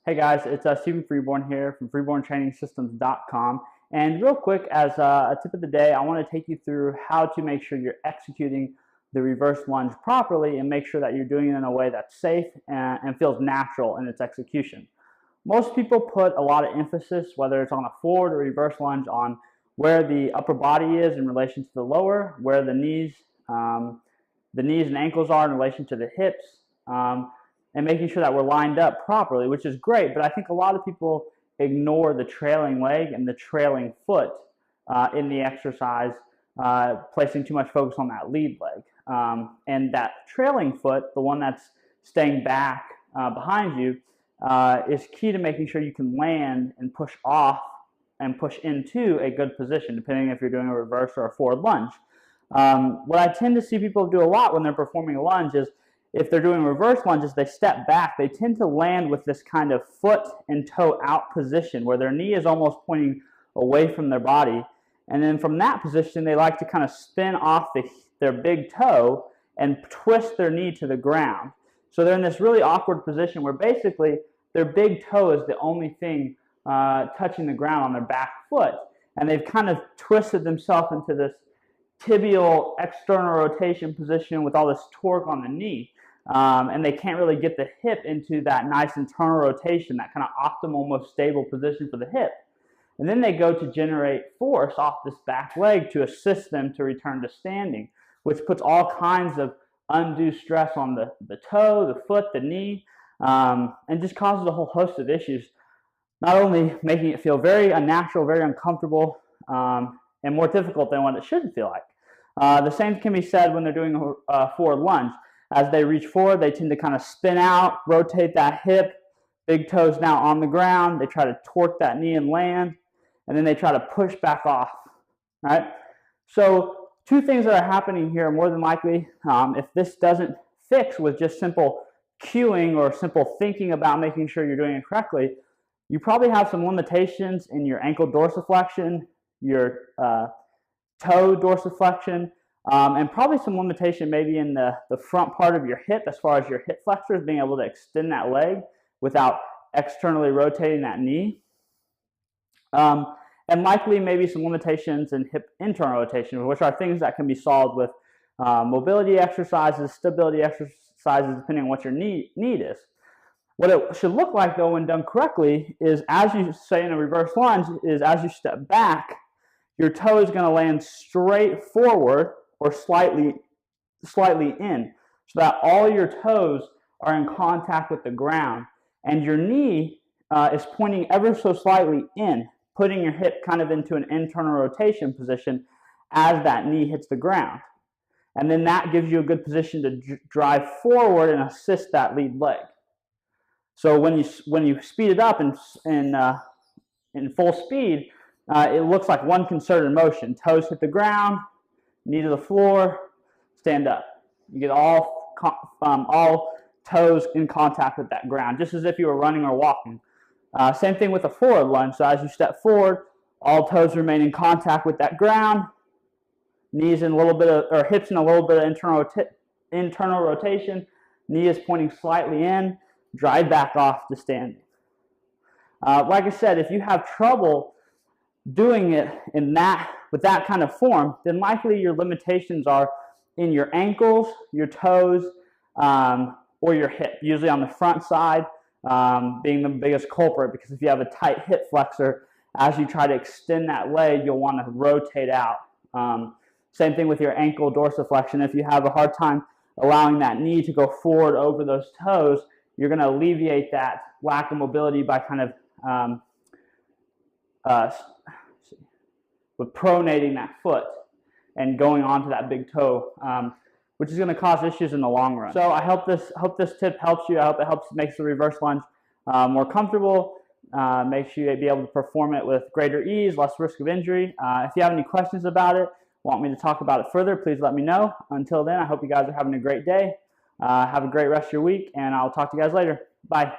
Hey guys, it's Stephen Freeborn here from freeborntrainingsystems.com. And real quick, as a tip of the day, I want to take you through how to make sure you're executing the reverse lunge properly and make sure that you're doing it in a way that's safe and feels natural in its execution. Most people put a lot of emphasis, whether it's on a forward or reverse lunge, on where the upper body is in relation to the lower, where the knees and ankles are in relation to the hips. And making sure that we're lined up properly, which is great, but I think a lot of people ignore the trailing leg and the trailing foot in the exercise, placing too much focus on that lead leg. And that trailing foot, the one that's staying back behind you, is key to making sure you can land and push off and push into a good position, depending if you're doing a reverse or a forward lunge. What I tend to see people do a lot when they're performing a lunge is, if they're doing reverse lunges, they step back. They tend to land with this kind of foot and toe out position where their knee is almost pointing away from their body. And then from that position, they like to kind of spin off their big toe and twist their knee to the ground. So they're in this really awkward position where basically their big toe is the only thing touching the ground on their back foot. And they've kind of twisted themselves into this tibial external rotation position with all this torque on the knee. And they can't really get the hip into that nice internal rotation, that kind of optimal, most stable position for the hip. And then they go to generate force off this back leg to assist them to return to standing, which puts all kinds of undue stress on the toe, the foot, the knee, and just causes a whole host of issues, not only making it feel very unnatural, very uncomfortable, and more difficult than what it should feel like. The same can be said when they're doing a forward lunge. As they reach forward, they tend to kind of spin out, rotate that hip, big toes now on the ground. They try to torque that knee and land, and then they try to push back off, right? So two things that are happening here more than likely, if this doesn't fix with just simple cueing or simple thinking about making sure you're doing it correctly, you probably have some limitations in your ankle dorsiflexion, your toe dorsiflexion, and probably some limitation maybe in the front part of your hip as far as your hip flexors being able to extend that leg without externally rotating that knee. And likely maybe some limitations in hip internal rotation, which are things that can be solved with mobility exercises, stability exercises, depending on what your need is. What it should look like, though, when done correctly, is as you say in a reverse lunge, is as you step back, your toe is going to land straight forward or slightly in, so that all your toes are in contact with the ground, and your knee is pointing ever so slightly in, putting your hip kind of into an internal rotation position as that knee hits the ground. And then that gives you a good position to drive forward and assist that lead leg. So when you speed it up in full speed, it looks like one concerted motion. Toes hit the ground, knee to the floor, stand up. You get all toes in contact with that ground, just as if you were running or walking. Same thing with a forward lunge. So as you step forward, all toes remain in contact with that ground. Knees in a little bit of, or hips in a little bit of internal rotation. Knee is pointing slightly in. Drive back off to standing. Like I said, if you have trouble doing it with that kind of form, then likely your limitations are in your ankles, your toes, or your hip, usually on the front side being the biggest culprit, because if you have a tight hip flexor, as you try to extend that leg, you'll want to rotate out. Same thing with your ankle dorsiflexion. If you have a hard time allowing that knee to go forward over those toes, you're going to alleviate that lack of mobility by kind of with pronating that foot and going onto that big toe, which is going to cause issues in the long run. So I hope this tip helps you. I hope it makes the reverse lunge more comfortable, makes you be able to perform it with greater ease, less risk of injury. If you have any questions about it, want me to talk about it further, please let me know. Until then, I hope you guys are having a great day. Have a great rest of your week, and I'll talk to you guys later. Bye.